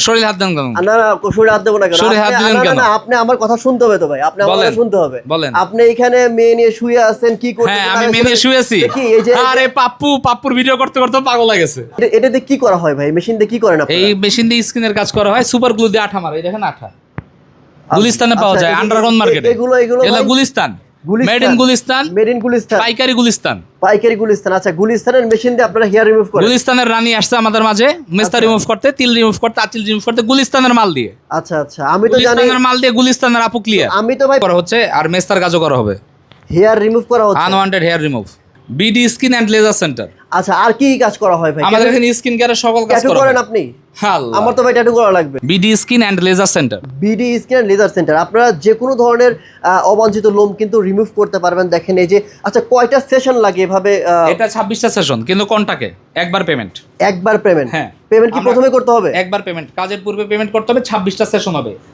শরীরে হাত দেন কেন? না না, শরীরে হাত দেবো না কেন? শরীরে হাত দিলেন কেন? না, আপনি আমার কথা শুনতে হবে তো ভাই, আপনি আমার কথা শুনতে হবে। বলেন। আপনি এখানে মেয়ে নিয়ে শুয়ে আছেন, কি করতেছেন? হ্যাঁ, আমি মেয়ে নিয়ে শুয়ে আছি। দেখি এই যে আরে পাপ্পুর ভিডিও করতে করতে পাগল হয়ে গেছে। এটাতে কি করা হয় ভাই? মেশিন দিয়ে কি করেন আপনারা? এই মেশিন দিয়ে স্কিনের কাজ করা হয়, সুপার গ্লু দিয়ে আঠা মারে। এই দেখেন আঠা, গুলিস্তানে পাওয়া যায়, আন্ডারগ্রাউন্ড মার্কেটে। এগুলো এগুলো Gulistan, made in Gulistan, made in Gulistan, পাইকারি গুলিস্তান। পাইকারি গুলিস্তান। আচ্ছা, গুলিস্তানের মেশিন দিয়ে আপনারা হেয়ার রিমুভ করেন? গুলিস্তানের রানী আসছে আমাদের মাঝে, মেস্তা রিমুভ করতে, তিল রিমুভ করতে, আঁচিল রিমুভ করতে, গুলিস্তানের মাল দিয়ে। আচ্ছা আচ্ছা, আমি তো জানি গুলিস্তানের মাল দিয়ে গুলিস্তানের আপু ক্লিয়ার আমি তো ভাই করা হচ্ছে, আর মেস্তার কাজও করা হবে। হেয়ার রিমুভ করা হচ্ছে। Unwanted hair remove, BD skin and laser centre. আচ্ছা, আর কি কাজ করা হয় ভাই? আমাদের এখানে স্কিন কেয়ারের সকল কাজ ট্যাটু করা করেন হয়। আপনি? আল্লাহ। আমার তো ভাই ট্যাটু করা লাগবে। BD skin and laser centre. BD skin and laser centre, আপনারা যে কোনো ধরনের অবাঞ্ছিত লোম কিন্তু রিমুভ করতে পারবেন। দেখেন এই যে, আচ্ছা কয়টা সেশন লাগে এভাবে? এটা 26টা সেশন, কিন্তু কোনটাকে একবার পেমেন্ট। একবার পেমেন্ট? হ্যাঁ, পেমেন্ট কি আমরা- প্রথমে করতে হবে? একবার পেমেন্ট, কাজের পূর্বে পেমেন্ট করতে হবে, 26টা সেশন হবে।